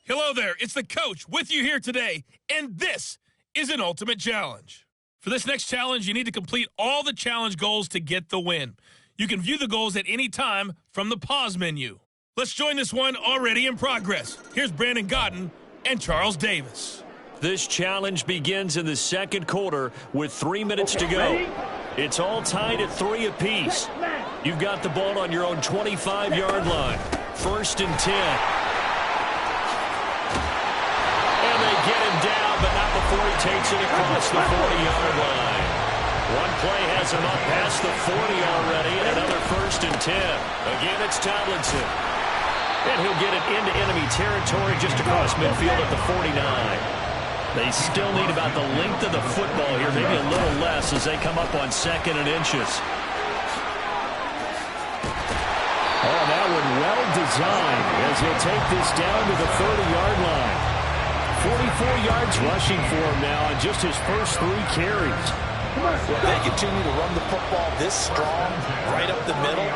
Hello there, it's the coach with you here today, and this is an ultimate challenge. For this next challenge, you need to complete all the challenge goals to get the win. You can view the goals at any time from the pause menu. Let's join this one already in progress. Here's Brandon Godden and Charles Davis. This challenge begins in the second quarter with 3 minutes to go. It's all tied at 3 apiece. You've got the ball on your own 25-yard line. 1st and 10. Get him down, but not before he takes it across the 40-yard line. One play has him up past the 40 already, and another 1st and 10. Again, it's Tomlinson. And he'll get it into enemy territory just across midfield at the 49. They still need about the length of the football here, maybe a little less as they come up on 2nd and inches. Oh, that one well designed as he'll take this down to the 30-yard line. 44 yards rushing for him now on just his first 3 carries. If they continue to run the football this strong, right up the middle,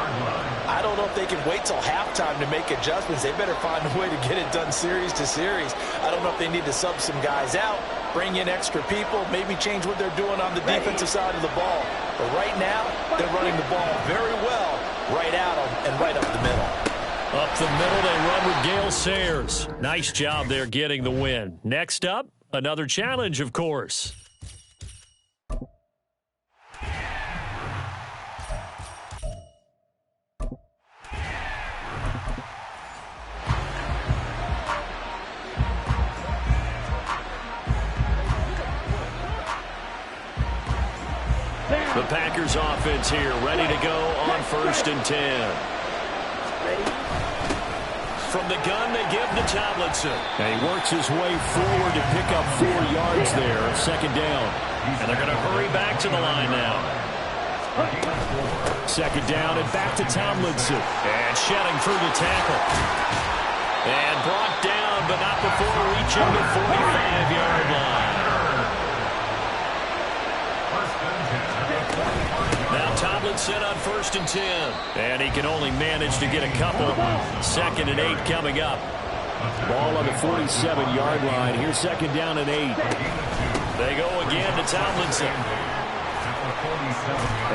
I don't know if they can wait till halftime to make adjustments. They better find a way to get it done series to series. I don't know if they need to sub some guys out, bring in extra people, maybe change what they're doing on the defensive side of the ball. But right now, they're running the ball very well, right at them and right up the middle. Up the middle, they run with Gale Sayers. Nice job there getting the win. Next up, another challenge, of course. The Packers offense here, ready to go on 1st and 10. From the gun, they give to Tomlinson. And he works his way forward to pick up 4 yards there, 2nd down. And they're going to hurry back to the line now. 2nd down and back to Tomlinson. And shedding through the tackle. And brought down, but not before reaching the 45-yard line. Now Tomlinson on 1st and 10. And he can only manage to get a couple. 2nd and 8 coming up. Ball on the 47-yard line. Here's 2nd down and 8. They go again to Tomlinson.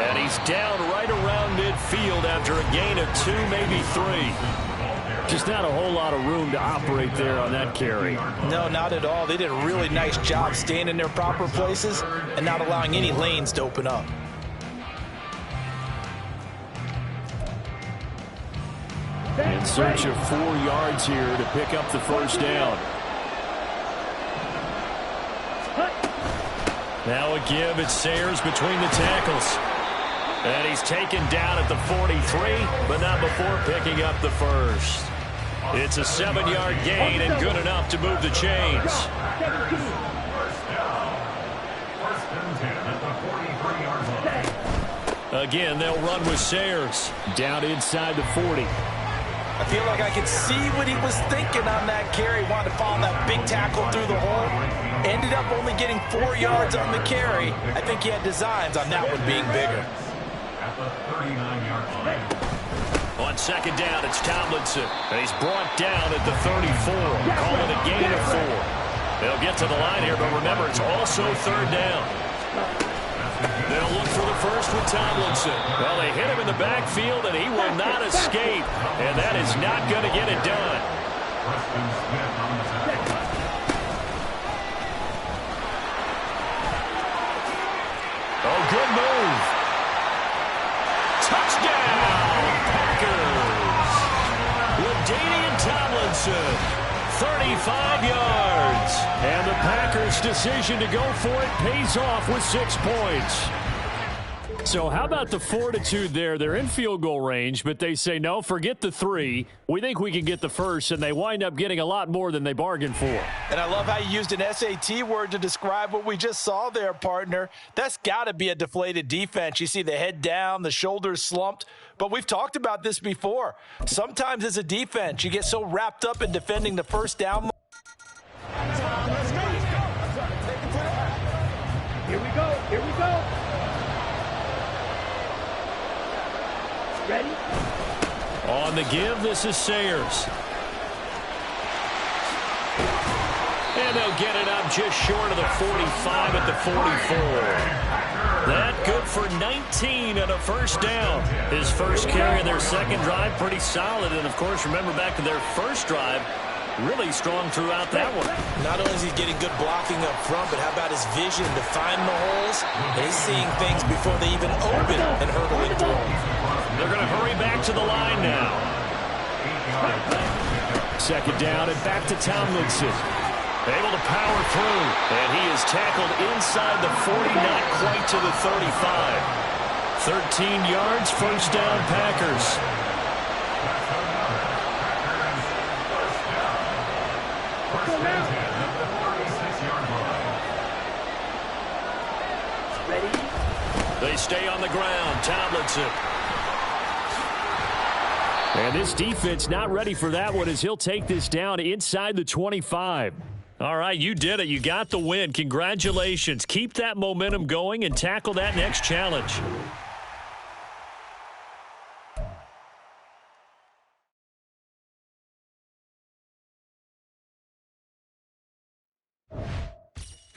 And he's down right around midfield after a gain of 2, maybe 3. Just not a whole lot of room to operate there on that carry. No, not at all. They did a really nice job staying in their proper places and not allowing any lanes to open up. In search of 4 yards here to pick up the 1st down. Now a give, it's Sayers between the tackles. And he's taken down at the 43, but not before picking up the 1st. It's a 7-yard gain and good enough to move the chains. Again, they'll run with Sayers. Down inside the 40. I feel like I could see what he was thinking on that carry. Wanted to follow that big tackle through the hole. Ended up only getting 4 yards on the carry. I think he had designs on that one being bigger. On 2nd down, it's Tomlinson. And he's brought down at the 34. Call it a gain of 4. They'll get to the line here, but remember, it's also 3rd down. They'll look for the 1st with Tomlinson. Well, they hit him in the backfield, and he will not escape. And that is not going to get it done. Oh, good move. Touchdown, Packers. LaDainian Tomlinson, 35 yards. And the Packers' decision to go for it pays off with 6 points. So how about the fortitude there? They're in field goal range, but they say, no, forget the 3. We think we can get the 1st, and they wind up getting a lot more than they bargained for. And I love how you used an SAT word to describe what we just saw there, partner. That's got to be a deflated defense. You see the head down, the shoulders slumped. But we've talked about this before. Sometimes as a defense, you get so wrapped up in defending the 1st down. Here we go. Here we go. Ready? On the give, this is Sayers. And they'll get it up just short of the 45 at the 44. That good for 19 and a first down. His first carry of their second drive, pretty solid. And, of course, remember back to their first drive, really strong throughout that one. Not only is he getting good blocking up front, but how about his vision to find the holes? He's seeing things before they even open and hurdling through them. They're going to hurry back to the line now. Second down and back to Tomlinson. Able to power through. And he is tackled inside the 40, not quite to the 35. 13 yards, first down, Packers. They stay on the ground. Tomlinson. And this defense not ready for that one as he'll take this down inside the 25. All right, you did it. You got the win. Congratulations. Keep that momentum going and tackle that next challenge.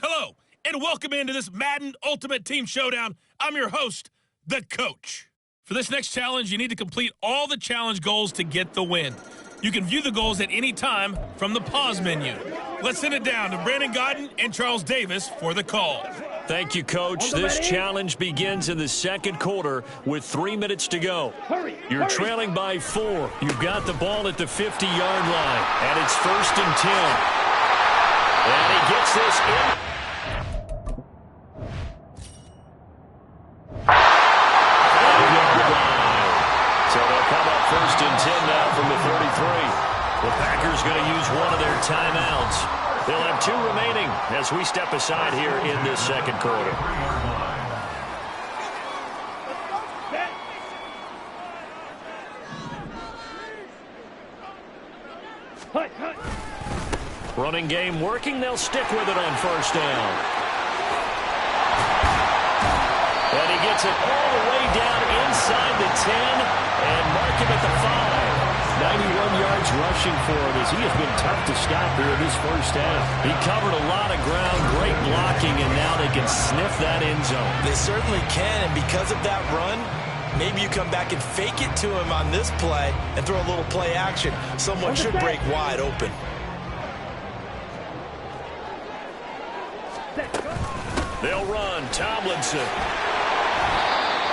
Hello, and welcome into this Madden Ultimate Team Showdown. I'm your host, the Coach. For this next challenge, you need to complete all the challenge goals to get the win. You can view the goals at any time from the pause menu. Let's send it down to Brandon Godden and Charles Davis for the call. Thank you, Coach. This challenge begins in the second quarter with 3 minutes to go. You're trailing by 4. You've got the ball at the 50-yard line, and it's 1st and 10. And he gets this in. So they'll come up 1st and 10 now from the 33. The Packers going to use one of their timeouts. They'll have 2 remaining as we step aside here in this second quarter. Running game working. They'll stick with it on 1st down. And he gets it all the way down inside the 10 and mark him at the 5. 91 yards rushing for him as he has been tough to stop here in this first half. He covered a lot of ground, great blocking, and now they can sniff that end zone. They certainly can, and because of that run, maybe you come back and fake it to him on this play and throw a little play action. Someone should break wide open. They'll run. Tomlinson.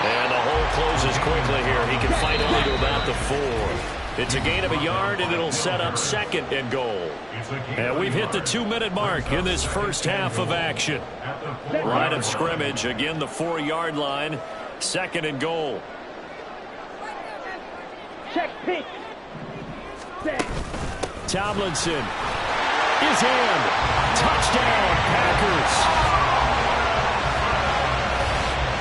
And the hole closes quickly here. He can fight only to about the 4. It's a gain of a yard, and it'll set up 2nd and goal. And we've hit the 2-minute mark in this first half of action. Line of scrimmage, again the 4-yard line. 2nd and goal. Check pick. Tomlinson is in. Touchdown, Packers.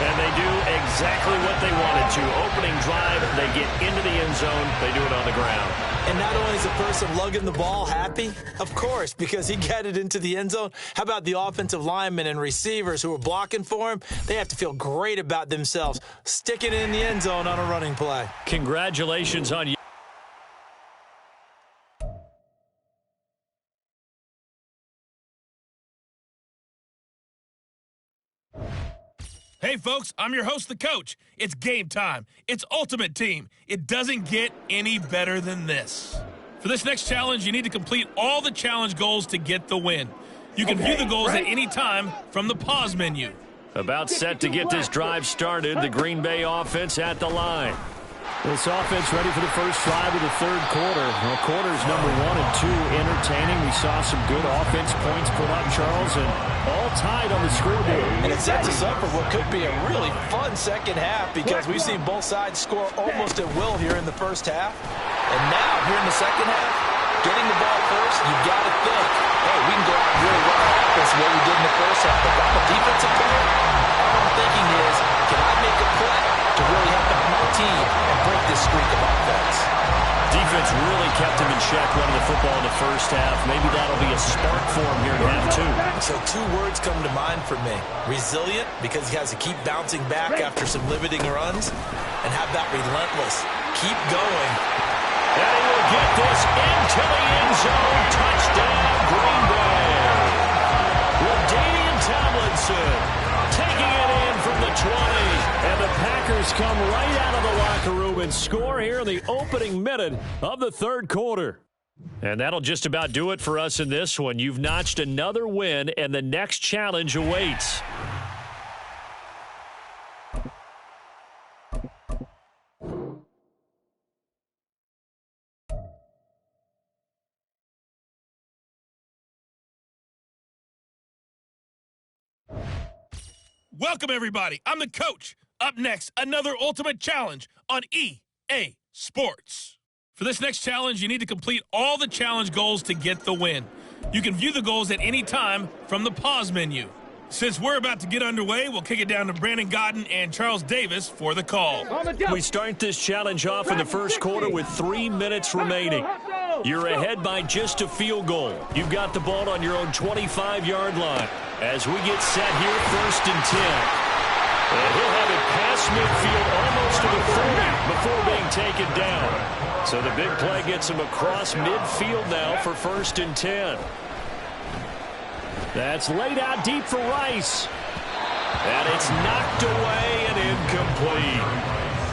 And they do exactly what they wanted to. Opening drive, they get into the end zone. They do it on the ground. And not only is the person lugging the ball happy, of course, because he got it into the end zone. How about the offensive linemen and receivers who are blocking for him? They have to feel great about themselves, sticking it in the end zone on a running play. Congratulations on you. Hey, folks, I'm your host, the Coach. It's game time. It's Ultimate Team. It doesn't get any better than this. For this next challenge, you need to complete all the challenge goals to get the win. You can view the goals at any time from the pause menu. About set to get this drive started, the Green Bay offense at the line. This offense ready for the first drive of the third quarter. Well, quarters number 1 and 2 entertaining. We saw some good offense points put up, Charles, and all tied on the scoreboard. And it sets us up for what could be a really fun second half because we've seen both sides score almost at will here in the first half. And now, here in the second half, getting the ball first, you've got to think, hey, we can go out and really run our offense the way we did in the first half. But if I'm a defensive player, all I'm thinking is, can I make a play to really help out my team and break this streak of offense? Defense really kept him in check running the football in the first half. Maybe that'll be a spark for him here in half 2. So 2 words come to mind for me. Resilient, because he has to keep bouncing back after some limiting runs. And how about relentless? Keep going. And he will get this into the end zone. Touchdown, Green Bay. And the Packers come right out of the locker room and score here in the opening minute of the third quarter. And that'll just about do it for us in this one. You've notched another win, and the next challenge awaits. Welcome, everybody. I'm the coach. Up next, another Ultimate Challenge on EA Sports. For this next challenge, you need to complete all the challenge goals to get the win. You can view the goals at any time from the pause menu. Since we're about to get underway, we'll kick it down to Brandon Godden and Charles Davis for the call. We start this challenge off in the first quarter with 3 minutes remaining. You're ahead by just a field goal. You've got the ball on your own 25-yard line. As we get set here, 1st and 10. And he'll have it past midfield almost to the 40 before being taken down. So the big play gets him across midfield now for 1st and 10. That's laid out deep for Rice. And it's knocked away and incomplete.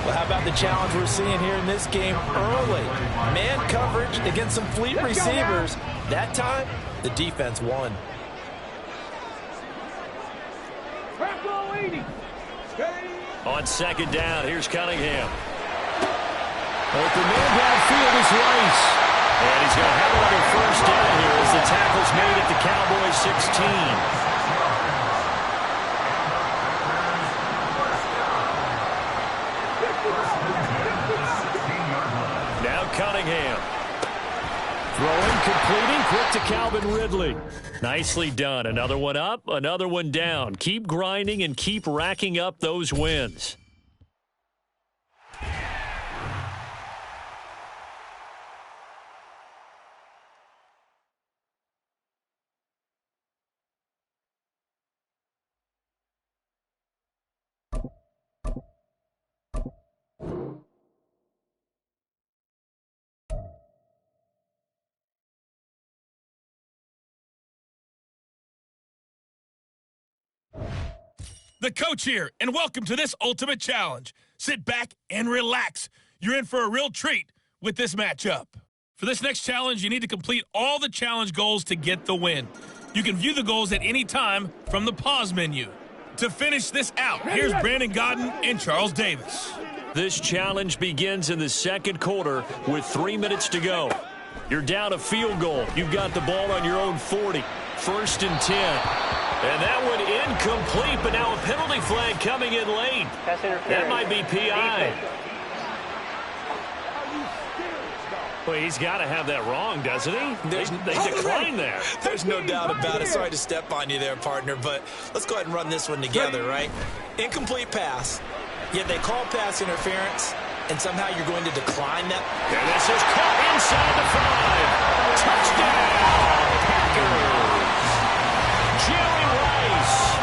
Well, how about the challenge we're seeing here in this game early? Man coverage against some fleet receivers. That time, the defense won. On 2nd down, here's Cunningham. Open man downfield is Rice. And he's going to have another 1st down here as the tackle's made at the Cowboys 16. Now Cunningham. Throwing, completing, quick to Calvin Ridley. Nicely done. Another one up, another one down. Keep grinding and keep racking up those wins. The coach here, and welcome to this Ultimate Challenge. Sit back and relax. You're in for a real treat with this matchup. For this next challenge, you need to complete all the challenge goals to get the win. You can view the goals at any time from the pause menu. To finish this out, here's Brandon Godden and Charles Davis. This challenge begins in the second quarter with 3 minutes to go. You're down a field goal. You've got the ball on your own 40. 1st and 10. And that one incomplete, but now a penalty flag coming in late. That might be PI. Well, he's got to have that wrong, doesn't he? They declined that. There's no doubt about it. Sorry to step on you there, partner, but let's go ahead and run this one together, right? Incomplete pass, yet they call pass interference, and somehow you're going to decline that. And this is caught inside the 5. Touchdown, Packers. Jerry Rice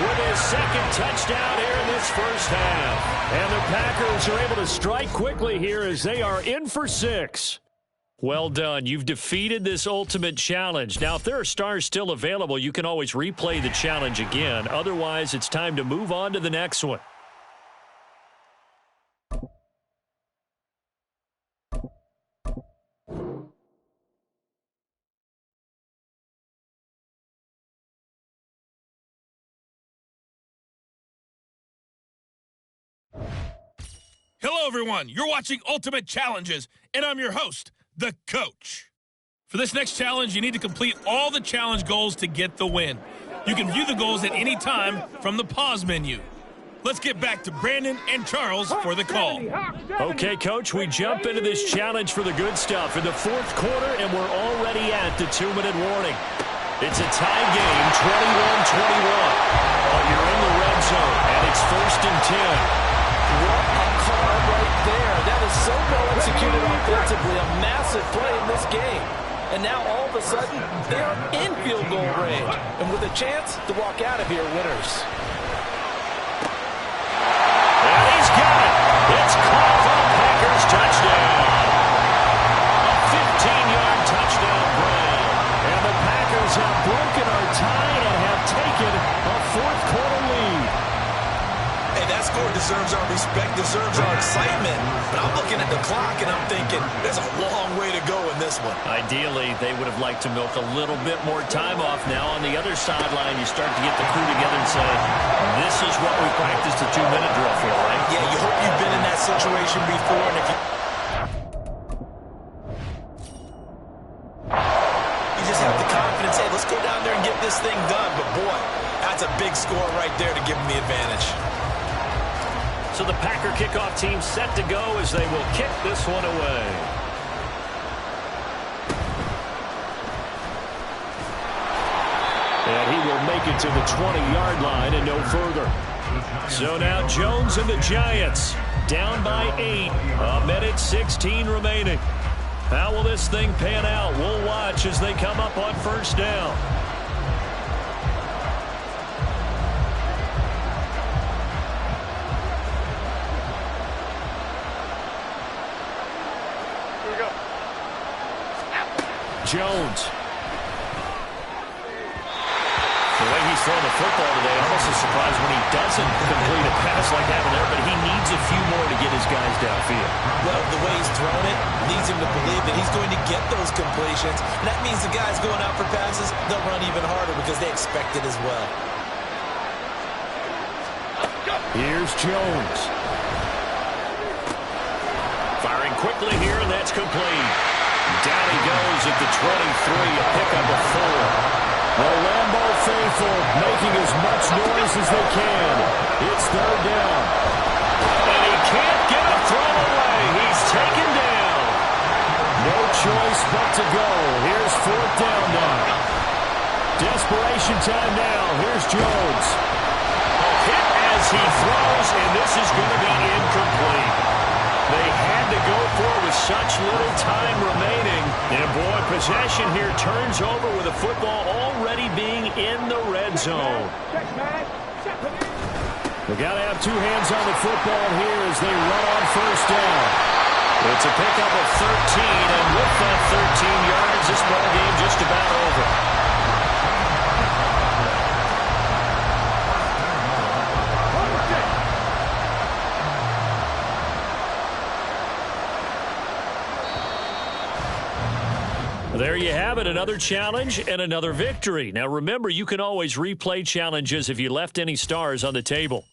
with his 2nd touchdown here in this first half. And the Packers are able to strike quickly here as they are in for 6. Well done. You've defeated this Ultimate Challenge. Now, if there are stars still available, you can always replay the challenge again. Otherwise, it's time to move on to the next one. Hello, everyone. You're watching Ultimate Challenges, and I'm your host, the coach. For this next challenge, you need to complete all the challenge goals to get the win. You can view the goals at any time from the pause menu. Let's get back to Brandon and Charles for the call. Okay, Coach, we jump into this challenge for the good stuff in the 4th quarter, and we're already at the 2-minute warning. It's a tie game, 21-21. But you're in the red zone, and it's 1st and 10. What a call right there. That is so well executed offensively. A massive play in this game. And now all of a sudden, they are in field goal range. And with a chance to walk out of here winners. And he's got it. It's caught for the Packers touchdown. A 15-yard touchdown grab. And the Packers have broken our tie and have taken a 4th quarter lead. score deserves our respect, deserves our excitement. But I'm looking at the clock, and I'm thinking there's a long way to go in this one. Ideally, they would have liked to milk a little bit more time off. Now on the other sideline, you start to get the crew together and say, this is what we practiced a 2-minute drill for, right? Yeah, you hope you've been in that situation before, and if you just have the confidence, hey, let's go down there and get this thing done. But, boy, that's a big score right there to give them the advantage. So the Packer kickoff team set to go as they will kick this one away. And he will make it to the 20-yard line and no further. So now Jones and the Giants down by 8. 1:16 remaining. How will this thing pan out? We'll watch as they come up on first down. Jones. The way he's throwing the football today, almost a surprise when he doesn't complete a pass like that there, but he needs a few more to get his guys downfield. Well, the way he's thrown it leads him to believe that he's going to get those completions. And that means the guys going out for passes, they'll run even harder because they expect it as well. Here's Jones. Firing quickly here, and that's complete. Down he goes at the 23, a pickup of 4. The Lambeau faithful making as much noise as they can. It's third down. And he can't get a throw away. He's taken down. No choice but to go. Here's fourth down now. Desperation time now. Here's Jones. A hit as he throws, and this is going to be incomplete. They had to go for it with such little time remaining. And, boy, possession here turns over with the football already being in the red zone. They got to have two hands on the football here as they run on first down. It's a pickup of 13, and with that 13 yards, this ball game just about over. There you have it, another challenge and another victory. Now remember, you can always replay challenges if you left any stars on the table.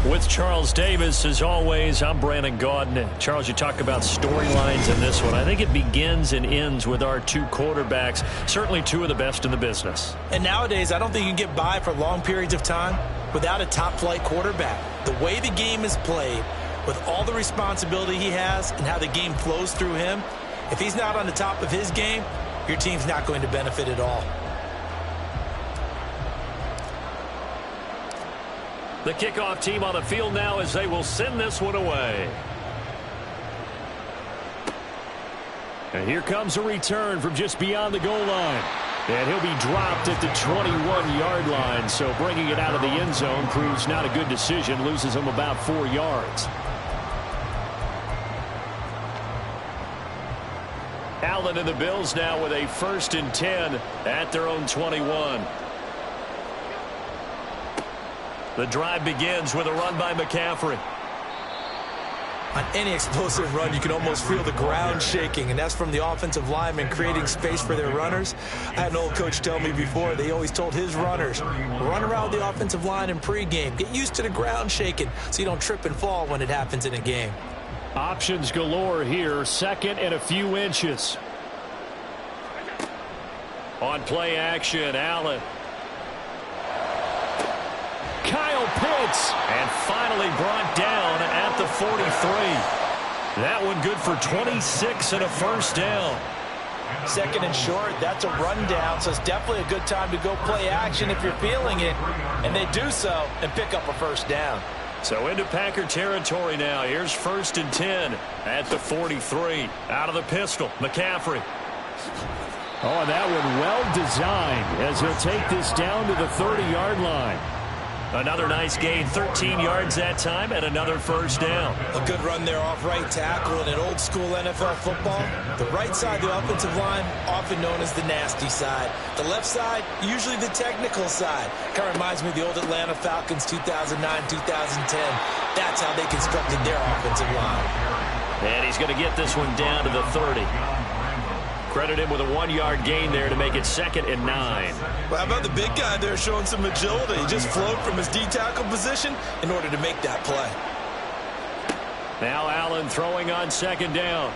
With Charles Davis, as always, I'm Brandon Gaudin. Charles, you talk about storylines in this one. I think it begins and ends with our two quarterbacks, certainly two of the best in the business. And nowadays, I don't think you can get by for long periods of time without a top-flight quarterback. The way the game is played, with all the responsibility he has and how the game flows through him, if he's not on the top of his game, your team's not going to benefit at all. The kickoff team on the field now as they will send this one away. And here comes a return from just beyond the goal line. And he'll be dropped at the 21-yard line. So bringing it out of the end zone proves not a good decision. Loses him about 4 yards. Allen and the Bills now with a 1st and 10 at their own 21. The drive begins with a run by McCaffrey. On any explosive run, you can almost feel the ground shaking, and that's from the offensive linemen creating space for their runners. I had an old coach tell me before, they always told his runners, run around the offensive line in pregame. Get used to the ground shaking so you don't trip and fall when it happens in a game. Options galore here, 2nd and a few inches. On play action, Allen. Kyle Pitts, and finally brought down at the 43. That one good for 26 and a 1st down. 2nd and short, that's a rundown, so it's definitely a good time to go play action if you're feeling it. And they do so and pick up a 1st down. So into Packer territory now. Here's 1st and 10 at the 43. Out of the pistol, McCaffrey. Oh, that one well designed as he'll take this down to the 30-yard line. Another nice gain, 13 yards that time, and another 1st down. A good run there off right tackle in an old-school NFL football. The right side, the offensive line, often known as the nasty side. The left side, usually the technical side. Kind of reminds me of the old Atlanta Falcons 2009-2010. That's how they constructed their offensive line. And he's going to get this one down to the 30. Credit him with a 1-yard gain there to make it 2nd and 9. Well, how about the big guy there showing some agility? He just flowed from his D-tackle position in order to make that play. Now Allen throwing on 2nd down.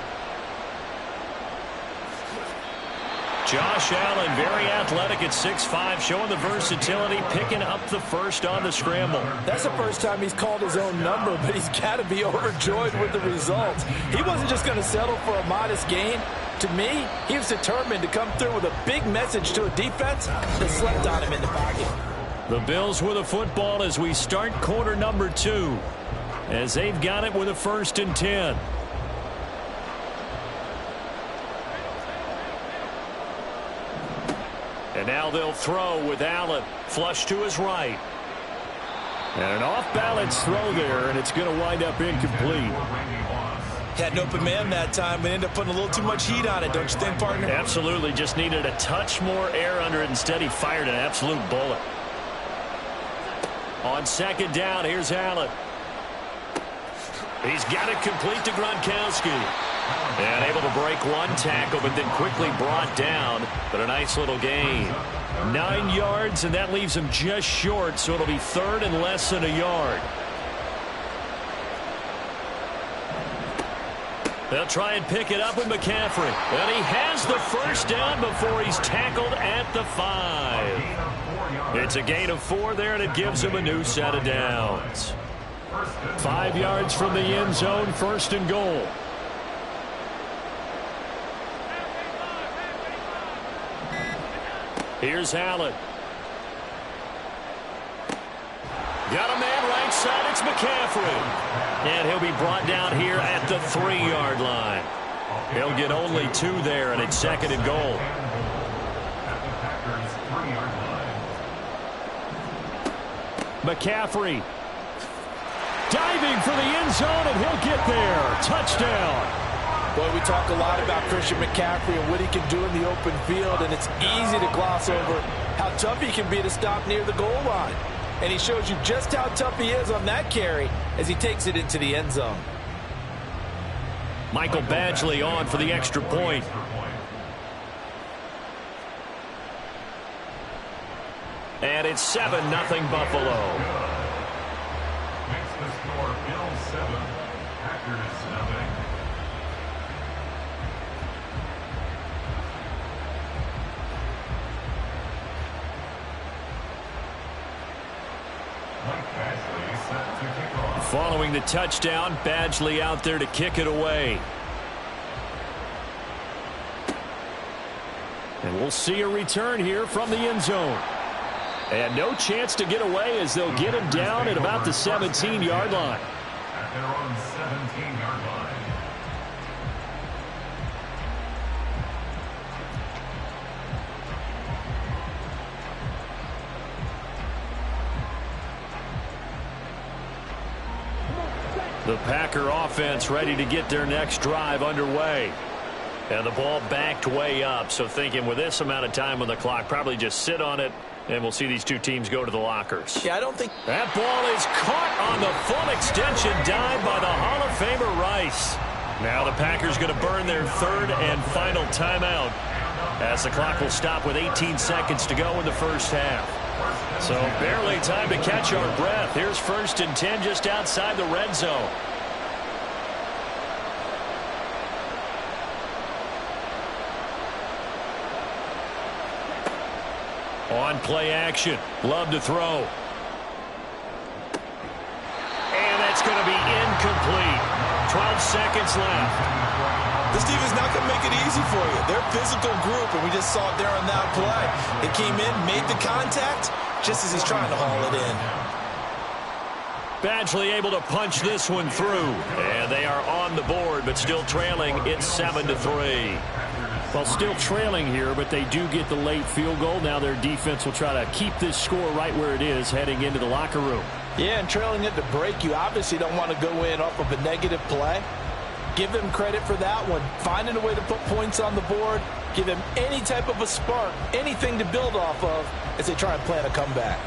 Josh Allen, very athletic at 6'5", showing the versatility, picking up the first on the scramble. That's the first time he's called his own number, but he's got to be overjoyed with the results. He wasn't just going to settle for a modest gain. To me, he was determined to come through with a big message to a defense that slept on him in the pocket. The Bills with a football as we start quarter number 2, as they've got it with a 1st and 10. And now they'll throw with Allen. Flush to his right. And an off-balance throw there, and it's going to wind up incomplete. Had an open man that time, but ended up putting a little too much heat on it, don't you think, partner? Absolutely. Just needed a touch more air under it. Instead, he fired an absolute bullet. On 2nd down, here's Allen. He's got it complete to Gronkowski. And able to break one tackle, but then quickly brought down. But a nice little gain. 9 yards, and that leaves him just short, so it'll be 3rd and less than a yard. They'll try and pick it up with McCaffrey. And he has the first down before he's tackled at the 5. It's a gain of 4 there, and it gives him a new set of downs. 5 yards from the end zone, 1st and goal. Here's Allen. Got a man right side. It's McCaffrey. And he'll be brought down here at the 3-yard line. He'll get only 2 there, and it's 2nd and goal. McCaffrey. Diving for the end zone, and he'll get there. Touchdown. Boy, we talk a lot about Christian McCaffrey and what he can do in the open field, and it's easy to gloss over how tough he can be to stop near the goal line. And he shows you just how tough he is on that carry as he takes it into the end zone. Michael Badgley on for the extra point. And it's 7-0 Buffalo. Makes the score Bills 7, Packers 0. Following the touchdown, Badgley out there to kick it away. And we'll see a return here from the end zone. And no chance to get away as they'll get him down at about the 17-yard line. At their own 17-yard line. The Packer offense ready to get their next drive underway. And the ball backed way up, so thinking with this amount of time on the clock, probably just sit on it, and we'll see these two teams go to the lockers. Yeah, I don't think... That ball is caught on the full extension dive by the Hall of Famer Rice. Now the Packers going to burn their 3rd and final timeout as the clock will stop with 18 seconds to go in the first half. So barely time to catch our breath. Here's 1st and 10 just outside the red zone. On play action. Love to throw. And that's going to be incomplete. 12 seconds left. This defense not going to make it easy for you. They're a physical group, and we just saw it there on that play. They came in, made the contact, just as he's trying to haul it in. Badgley able to punch this one through. And they are on the board, but still trailing. It's 7-3. Well, still trailing here, but they do get the late field goal. Now their defense will try to keep this score right where it is heading into the locker room. Yeah, and trailing at the break, you obviously don't want to go in off of a negative play. Give them credit for that one. Finding a way to put points on the board. Give them any type of a spark, anything to build off of as they try and plan a comeback.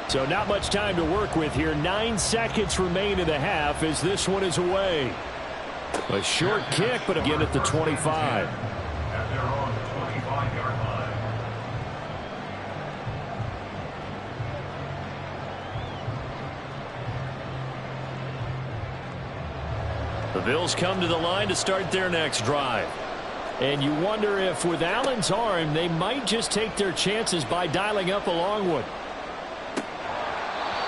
So not much time to work with here. 9 seconds remain in the half as this one is away. A short kick, but again at the 25. At their own 25-yard line. The Bills come to the line to start their next drive. And you wonder if with Allen's arm, they might just take their chances by dialing up a long one.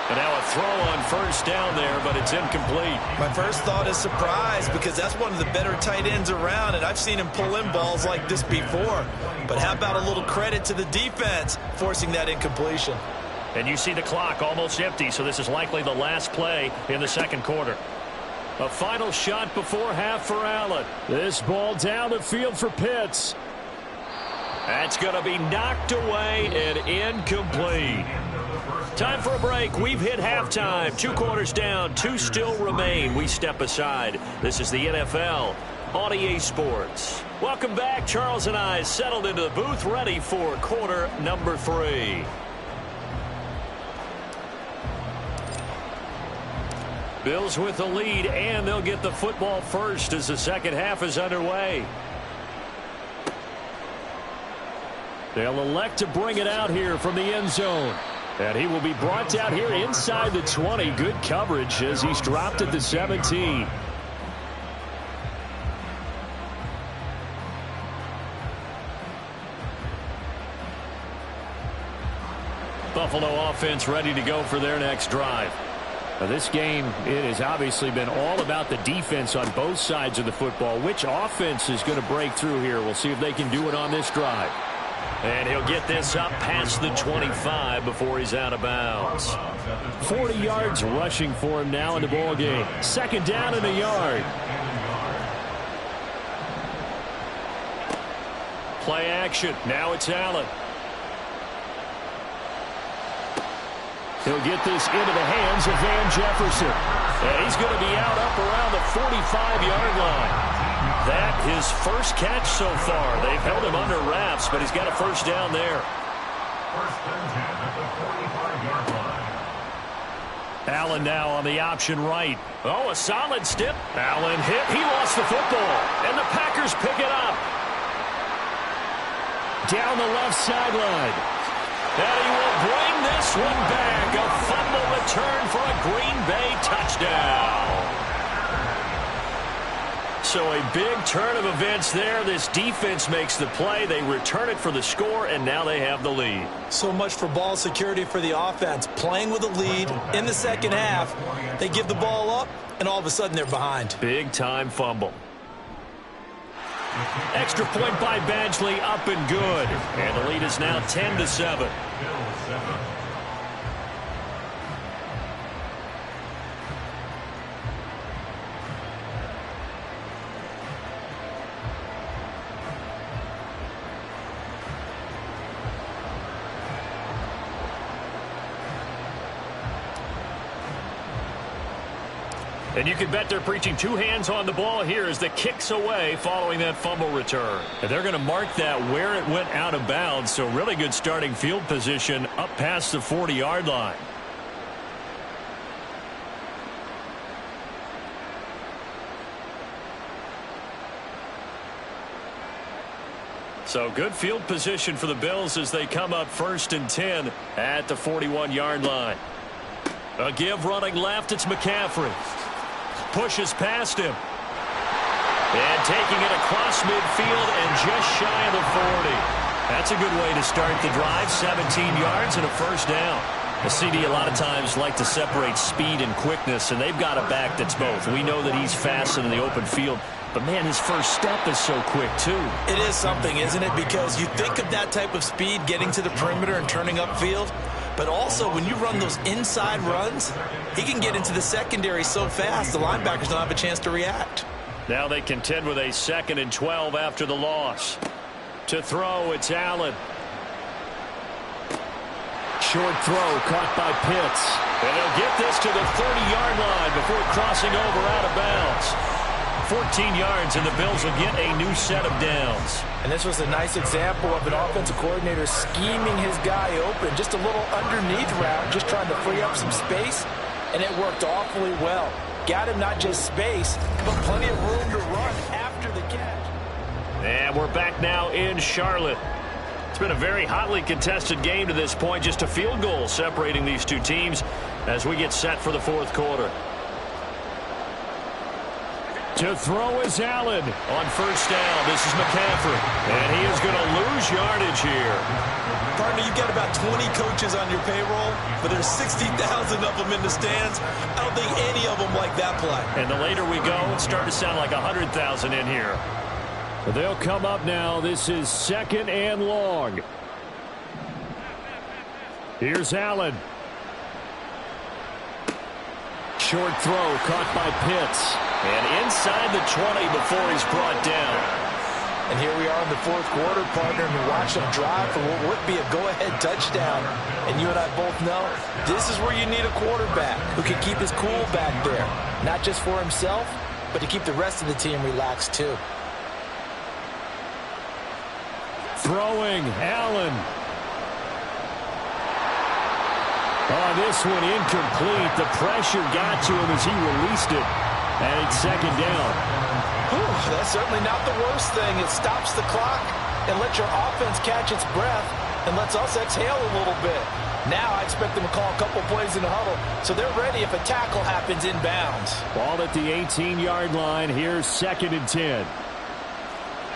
And now a throw on first down there, but it's incomplete. My first thought is surprise because that's one of the better tight ends around, and I've seen him pull in balls like this before. But how about a little credit to the defense forcing that incompletion? And you see the clock almost empty, so this is likely the last play in the second quarter. A final shot before half for Allen. This ball down the field for Pitts. That's going to be knocked away and incomplete. Time for a break. We've hit halftime. 2 quarters down. 2 still remain. We step aside. This is the NFL on EA Sports. Welcome back. Charles and I settled into the booth ready for quarter number 3. Bills with the lead, and they'll get the football first as the second half is underway. They'll elect to bring it out here from the end zone. And he will be brought down here inside the 20. Good coverage as he's dropped at the 17. Buffalo offense ready to go for their next drive. Now this game, it has obviously been all about the defense on both sides of the football. Which offense is going to break through here? We'll see if they can do it on this drive. And he'll get this up past the 25 before he's out of bounds. 40 yards rushing for him now in the ball game. Second down and a yard. Play action. Now it's Allen. He'll get this into the hands of Van Jefferson. And he's going to be out up around the 45-yard line. That his first catch so far. They've held him under wraps, but he's got a first down there. First and 10 at the 45-yard line. Allen now on the option right. Oh, a solid step. Allen hit. He lost the football. And the Packers pick it up. Down the left sideline. And he will bring this one back. A fumble return for a Green Bay touchdown. So a big turn of events there. This defense makes the play. They return it for the score, and now they have the lead. So much for ball security for the offense. Playing with a lead in the second half, they give the ball up, and all of a sudden they're behind. Big-time fumble. Extra point by Badgley, up and good. And the lead is now 10-7. And you can bet they're preaching 2 hands on the ball here as the kick's away following that fumble return. And they're going to mark that where it went out of bounds. So really good starting field position up past the 40-yard line. So good field position for the Bills as they come up 1st and 10 at the 41-yard line. A give running left. It's McCaffrey. Pushes past him. And taking it across midfield and just shy of the 40. That's a good way to start the drive. 17 yards and a first down. The CD a lot of times like to separate speed and quickness, and they've got a back that's both. We know that he's fast in the open field, but man, his first step is so quick too. It is something, isn't it? Because you think of that type of speed getting to the perimeter and turning upfield, but also when you run those inside runs, he can get into the secondary so fast the linebackers don't have a chance to react. Now they contend with a 2nd and 12 after the loss. To throw, it's Allen. Short throw caught by Pitts. And they'll get this to the 30-yard line before crossing over out of bounds. 14 yards, and the Bills will get a new set of downs. And this was a nice example of an offensive coordinator scheming his guy open. Just a little underneath route, just trying to free up some space, and it worked awfully well. Got him not just space, but plenty of room to run after the catch. And we're back now in Charlotte. It's been a very hotly contested game to this point. Just a field goal separating these two teams as we get set for the fourth quarter. To throw is Allen. On first down, this is McCaffrey. And he is going to lose yardage here. Partner, you've got about 20 coaches on your payroll, but there's 60,000 of them in the stands. I don't think any of them like that play. And the later we go, it's starting to sound like 100,000 in here. They'll come up now. This is 2nd and long. Here's Allen. Short throw caught by Pitts. And inside the 20 before he's brought down. And here we are in the fourth quarter, partner, and we watch them drive for what would be a go-ahead touchdown. And you and I both know this is where you need a quarterback who can keep his cool back there. Not just for himself, but to keep the rest of the team relaxed too. Throwing, Allen. Oh, this one incomplete. The pressure got to him as he released it. And it's 2nd down. Whew, that's certainly not the worst thing. It stops the clock and lets your offense catch its breath and lets us exhale a little bit. Now I expect them to call a couple plays in the huddle so they're ready if a tackle happens inbounds. Ball at the 18-yard line. Here's 2nd and 10.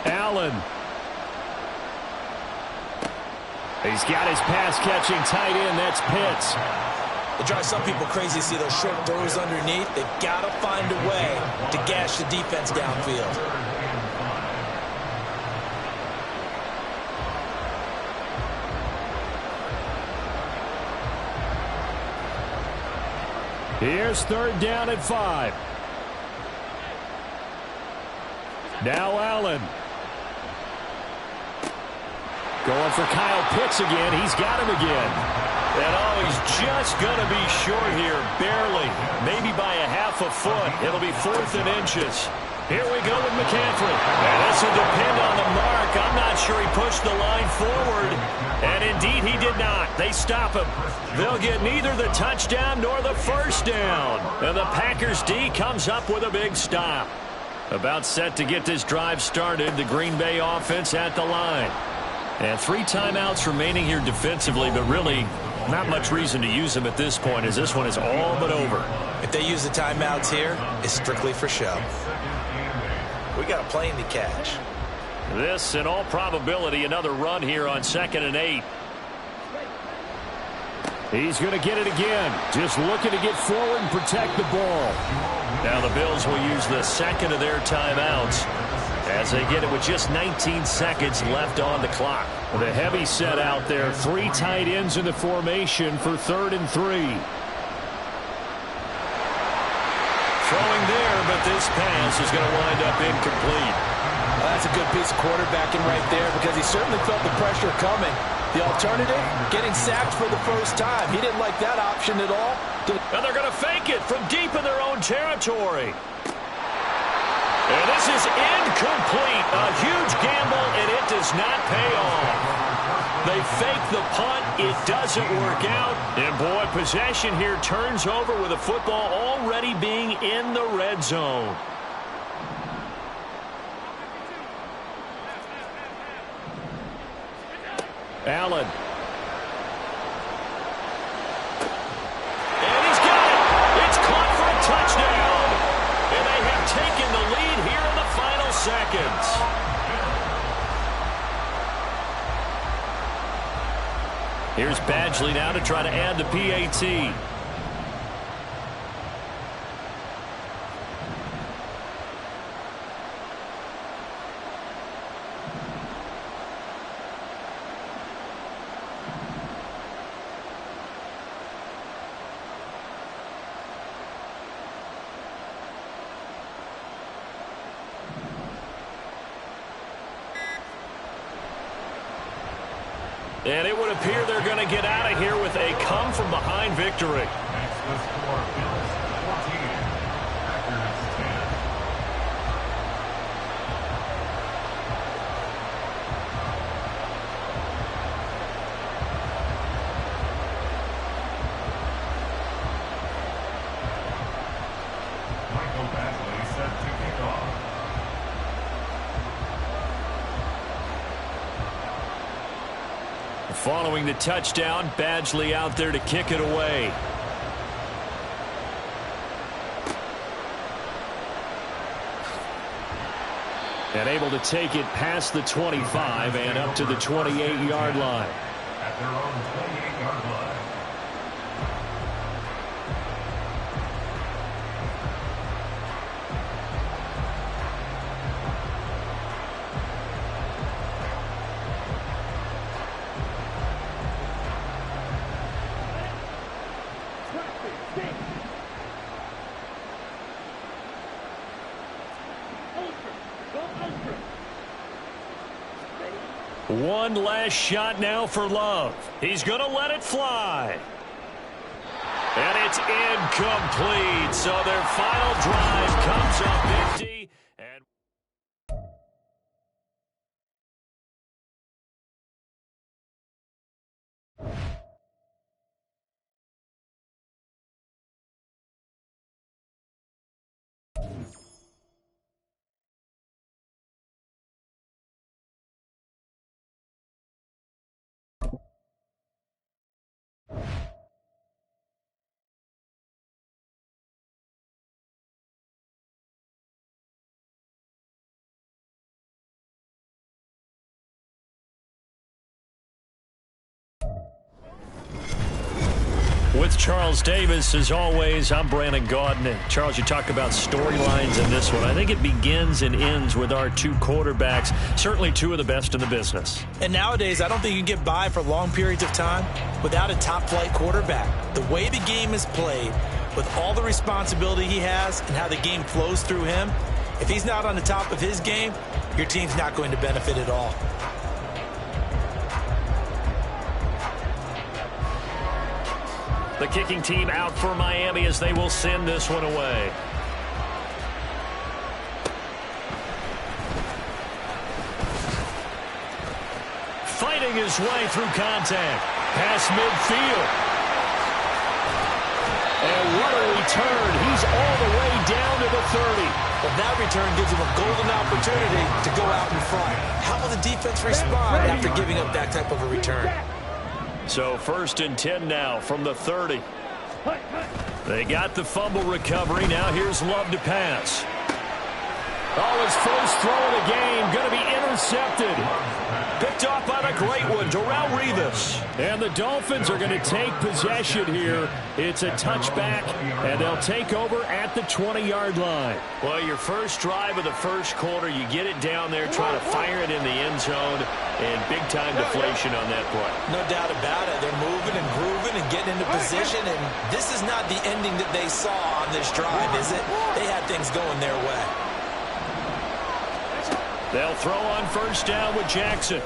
Allen. He's got his pass-catching tight end. That's Pitts. It drives some people crazy to see those short throws underneath. They've got to find a way to gash the defense downfield. Here's 3rd down and 5. Now Allen. Going for Kyle Pitts again. He's got him again. And oh, he's just going to be short here, barely. Maybe by a half a foot. It'll be 4th and inches. Here we go with McCaffrey. And this will depend on the mark. I'm not sure he pushed the line forward. And indeed, he did not. They stop him. They'll get neither the touchdown nor the first down. And the Packers D comes up with a big stop. About set to get this drive started. The Green Bay offense at the line. And 3 timeouts remaining here defensively, but really not much reason to use them at this point as this one is all but over. If they use the timeouts here, it's strictly for show. We got a plane to catch. This, in all probability, another run here on 2nd and 8. He's going to get it again. Just looking to get forward and protect the ball. Now the Bills will use the 2nd of their timeouts as they get it with just 19 seconds left on the clock. The heavy set out there. 3 tight ends in the formation for 3rd and 3. Throwing there, but this pass is going to wind up incomplete. Well, that's a good piece of quarterbacking right there because he certainly felt the pressure coming. The alternative, getting sacked for the first time. He didn't like that option at all. And they're going to fake it from deep in their own territory. And this is incomplete. A huge gamble, and it does not pay off. They fake the punt. It doesn't work out. And, boy, possession here turns over with the football already being in the red zone. Allen. And he's got it. It's caught for a touchdown. And they have taken the lead here in the final seconds. Here's Badgley now to try to add the PAT. And it would appear they're going to get out of here with a come-from-behind victory. Makes the score Bills 14, Packers 10. Following the touchdown, Badgley out there to kick it away. And able to take it past the 25 and up to the 28-yard line. At their own 28-yard line. One last shot now for Love. He's going to let it fly. And it's incomplete. So their final drive comes up empty. And with Charles Davis, as always, I'm Brandon Gaudin. Charles, you talk about storylines in this one. I think it begins and ends with our two quarterbacks, certainly two of the best in the business. And nowadays, I don't think you can get by for long periods of time without a top-flight quarterback. The way the game is played, with all the responsibility he has and how the game flows through him, if he's not on the top of his game, your team's not going to benefit at all. The kicking team out for Miami as they will send this one away. Fighting his way through contact. Past midfield. And what a return. He's all the way down to the 30. Well, that return gives him a golden opportunity to go out in front. How will the defense respond after giving up that type of a return? So 1st and 10 now from the 30. They got the fumble recovery. Now here's Love to pass. Oh, his first throw of the game going to be intercepted. Picked off by the great one, Darrelle Revis. And the Dolphins are going to take possession here. It's a touchback, and they'll take over at the 20-yard line. Well, your first drive of the first quarter, you get it down there, try to fire it in the end zone, and big-time deflation on that play. No doubt about it. They're moving and grooving and getting into position, and this is not the ending that they saw on this drive, is it? They had things going their way. They'll throw on 1st down with Jackson.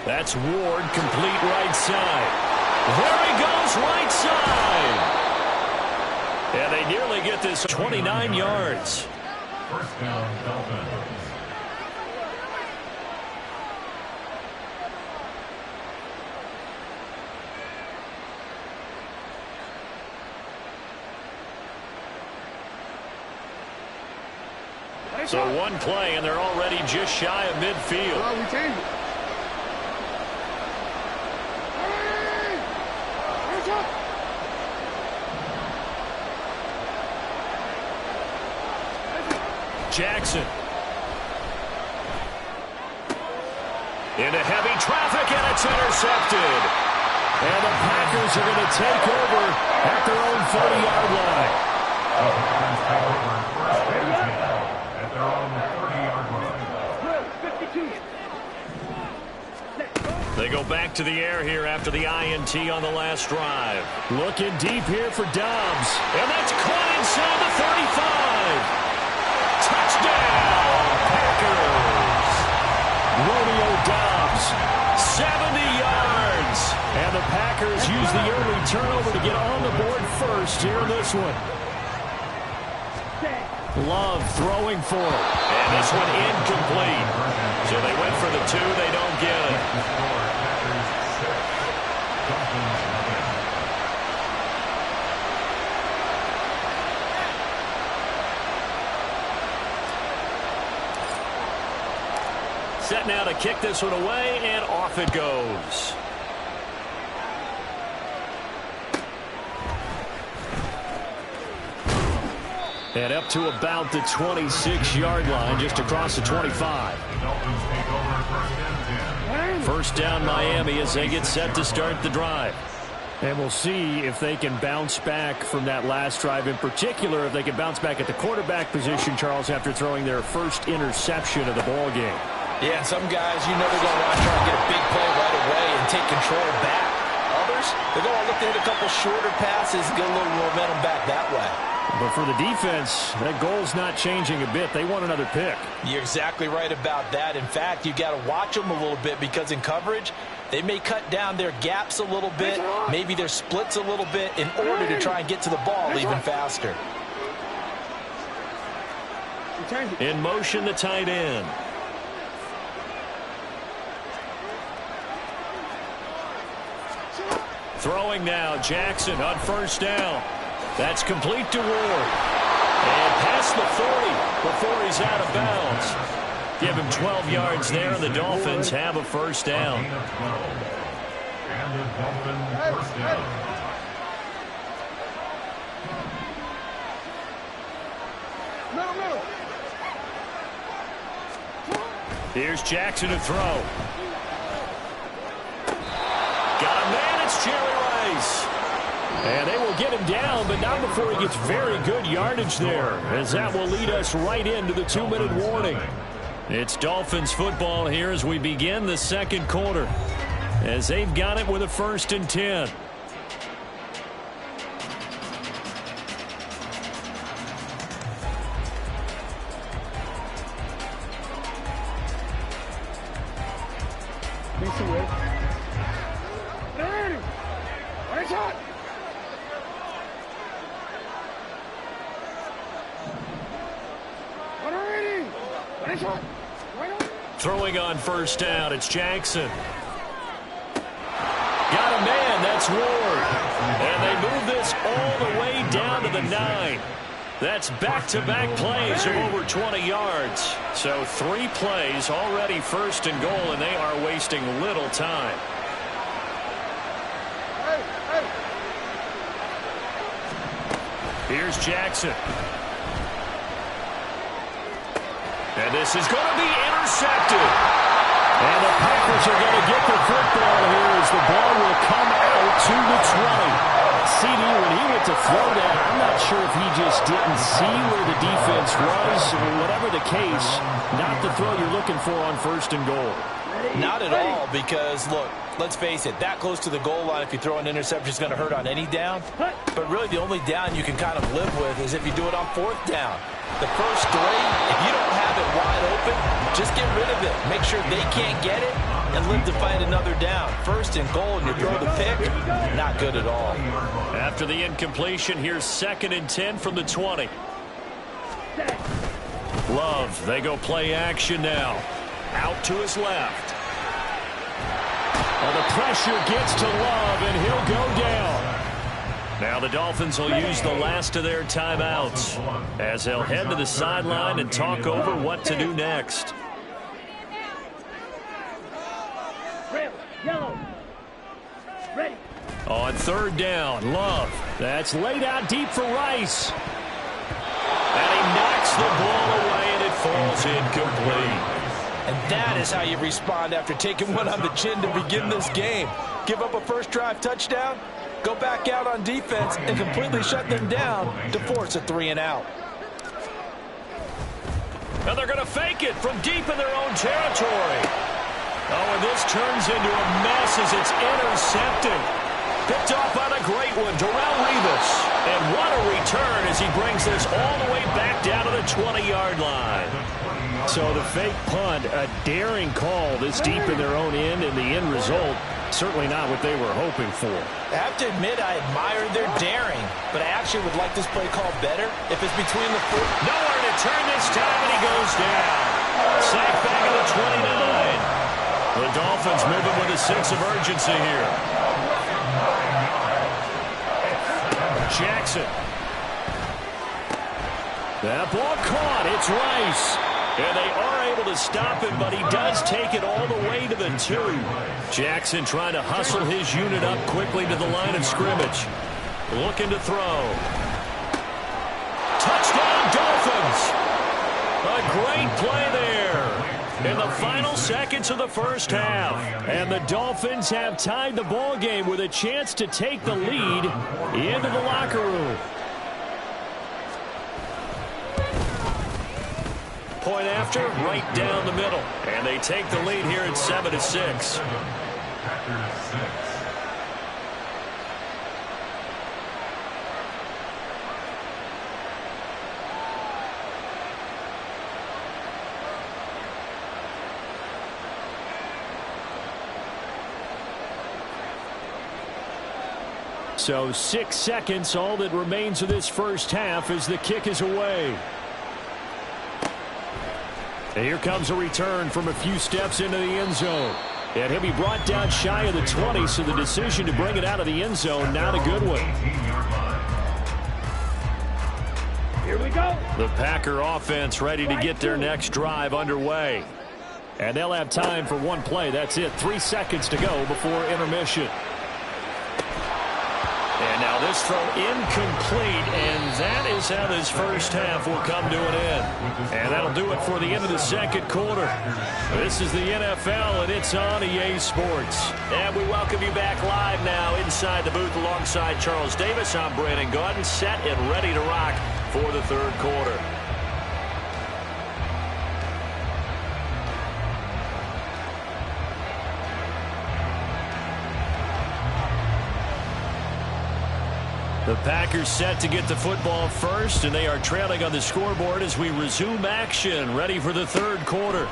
That's Ward, complete right side. There he goes, right side. And they nearly get this 29 yards. 1st down, Dolphins. So one play, and they're already just shy of midfield. Oh, we changed it. Jackson. Into heavy traffic, and it's intercepted. And the Packers are going to take over at their own 40-yard line. Dolphins take over 1st and 10 at their own 30-yard line. 52. They go back to the air here after the INT on the last drive. Looking deep here for Dobbs. And that's caught inside the 35. Touchdown, Packers. Romeo Dobbs, 70 yards. And the Packers use the early turnover to get on the board first here in this one. Love throwing for it. And this one incomplete. So they went for the 2. They don't get it. Set now to kick this one away, and off it goes. And up to about the 26-yard line, just across the 25. First down Miami as they get set to start the drive. And we'll see if they can bounce back from that last drive. In particular, if they can bounce back at the quarterback position, Charles, after throwing their first interception of the ball game. Yeah, and some guys, you know they're going to want to try and get a big play right away and take control back. Others, they're going to look to hit a couple shorter passes and get a little momentum back that way. But for the defense, that goal's not changing a bit. They want another pick. You're exactly right about that. In fact, you got to watch them a little bit because in coverage, they may cut down their gaps a little bit, maybe their splits a little bit in order to try and get to the ball even faster. In motion, the tight end. Throwing now, Jackson on first down. That's complete to Ward. And past the 40 before he's out of bounds. Give him 12 yards there, and the Dolphins have a first down. And the Dolphins first down. Here's Jackson to throw. Got a man, it's Jerry Rice. And they will get him down, but not before he gets very good yardage there, as that will lead us right into the 2-minute warning. It's Dolphins football here as we begin the second quarter, as they've got it with a 1st and 10. Throwing on first down, it's Jackson. Got a man, that's Ward. And they move this all the way down to the 9. That's back-to-back plays of over 20 yards. So 3 plays already 1st and goal, and they are wasting little time. Here's Jackson. And this is going to be intercepted. And the Packers are going to get the football here as the ball will come out to the 20. CD, when he went to throw that, I'm not sure if he just didn't see where the defense was. Whatever the case, not the throw you're looking for on 1st and goal. Not at all, because, look, let's face it, that close to the goal line, if you throw an interception, is going to hurt on any down. But really, the only down you can kind of live with is if you do it on 4th down. The first 3, if you don't have it wide open, just get rid of it. Make sure they can't get it and live to fight another down. 1st and goal, and you throw the pick, not good at all. After the incompletion, here's 2nd and 10 from the 20. Love, they go play action now. Out to his left. Well, the pressure gets to Love, and he'll go down. Now the Dolphins will use the last of their timeouts as they'll head to the sideline and talk over what to do next. Yellow. Ready. On 3rd down, Love. That's laid out deep for Rice. And he knocks the ball away, and it falls incomplete. And that is how you respond after taking one on the chin to begin this game. Give up a first drive touchdown, go back out on defense, and completely shut them down to force a 3-and-out. Now they're going to fake it from deep in their own territory. Oh, and this turns into a mess as it's intercepted. Picked off on a great one, Darrelle Revis. And what a return as he brings this all the way back down to the 20-yard line. So the fake punt, a daring call this deep in their own end, and the end result, certainly not what they were hoping for. I have to admit, I admire their daring, but I actually would like this play called better if it's between the 4. Nowhere to turn this time, and he goes down. Sack back at the 29. The Dolphins moving with a sense of urgency here. Jackson. That ball caught. It's Rice. And they are able to stop him, but he does take it all the way to the 2. Jackson trying to hustle his unit up quickly to the line of scrimmage. Looking to throw. Touchdown, Dolphins. A great play there in the final seconds of the first half. And the Dolphins have tied the ball game with a chance to take the lead into the locker room. Point after, right down the middle. And they take the lead here at 7-6. Packers 6. So 6 seconds, all that remains of this first half as the kick is away. And here comes a return from a few steps into the end zone. And he'll be brought down shy of the 20, so the decision to bring it out of the end zone, not a good one. Here we go. The Packer offense ready to get their next drive underway. And they'll have time for one play. That's it. 3 seconds to go before intermission. And now this throw incomplete, and that is how this first half will come to an end. And that'll do it for the end of the second quarter. This is the NFL, and it's on EA Sports. And we welcome you back live now inside the booth alongside Charles Davis. I'm Brandon Gaudin, set and ready to rock for the third quarter. The Packers set to get the football first, and they are trailing on the scoreboard as we resume action, ready for the third quarter.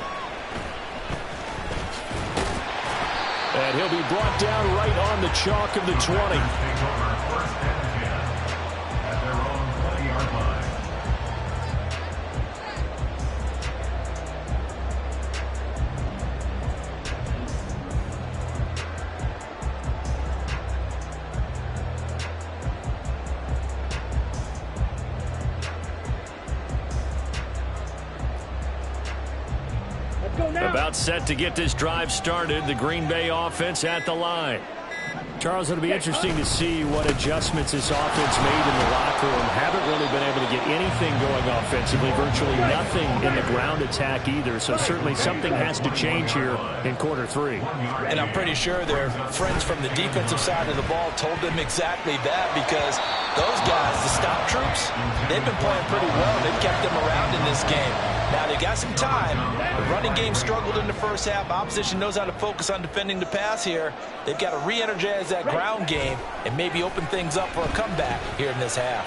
And he'll be brought down right on the chalk of the 20. At their own 20-yard line. About set to get this drive started. The Green Bay offense at the line. Charles, it'll be interesting to see what adjustments this offense made in the locker room. Haven't really been able to get anything going offensively. Virtually nothing in the ground attack either. So certainly something has to change here in quarter 3. And I'm pretty sure their friends from the defensive side of the ball told them exactly that, because those guys, the stop troops, they've been playing pretty well. They've kept them around in this game. Now, they got some time. The running game struggled in the first half. Opposition knows how to focus on defending the pass here. They've got to re-energize that ground game and maybe open things up for a comeback here in this half.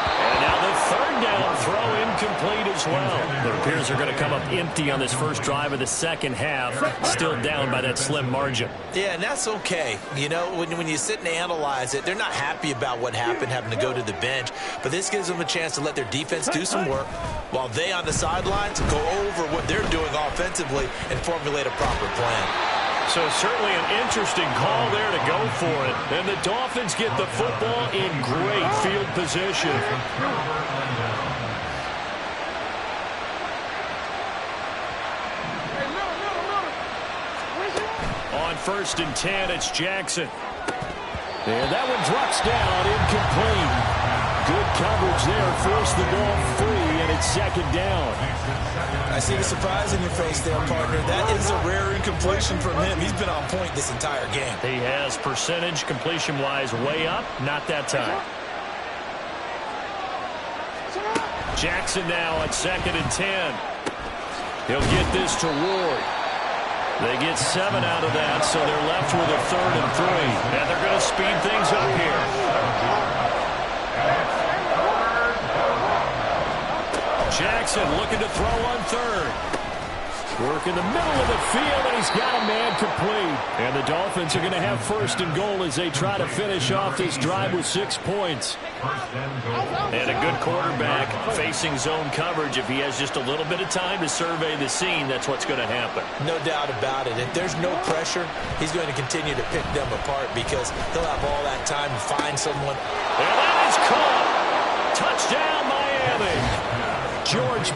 And now the third down throw incomplete as well. It appears they're going to come up empty on this first drive of the second half. Still down by that slim margin. Yeah, and that's okay. You know, when you sit and analyze it, they're not happy about what happened, having to go to the bench. But this gives them a chance to let their defense do some work while they on the sidelines go over what they're doing offensively and formulate a proper plan. So certainly an interesting call there to go for it. And the Dolphins get the football in great field position. On 1st and 10, it's Jackson. And that one drops down, incomplete. Good coverage there, forced the ball free, and it's second down. I see the surprise in your face there, partner. That is a rare incompletion from him. He's been on point this entire game. He has percentage completion-wise way up, not that time. Jackson now on 2nd and 10. He'll get this to Ward. They get 7 out of that, so they're left with a 3rd and 3. And they're going to speed things up here. Jackson looking to throw on 3rd. Work in the middle of the field, and he's got a man complete. And the Dolphins are going to have 1st and goal as they try to finish off this drive with 6 points. And a good quarterback facing zone coverage. If he has just a little bit of time to survey the scene, that's what's going to happen. No doubt about it. If there's no pressure, he's going to continue to pick them apart because he'll have all that time to find someone. And that is caught. Touchdown, Miami. George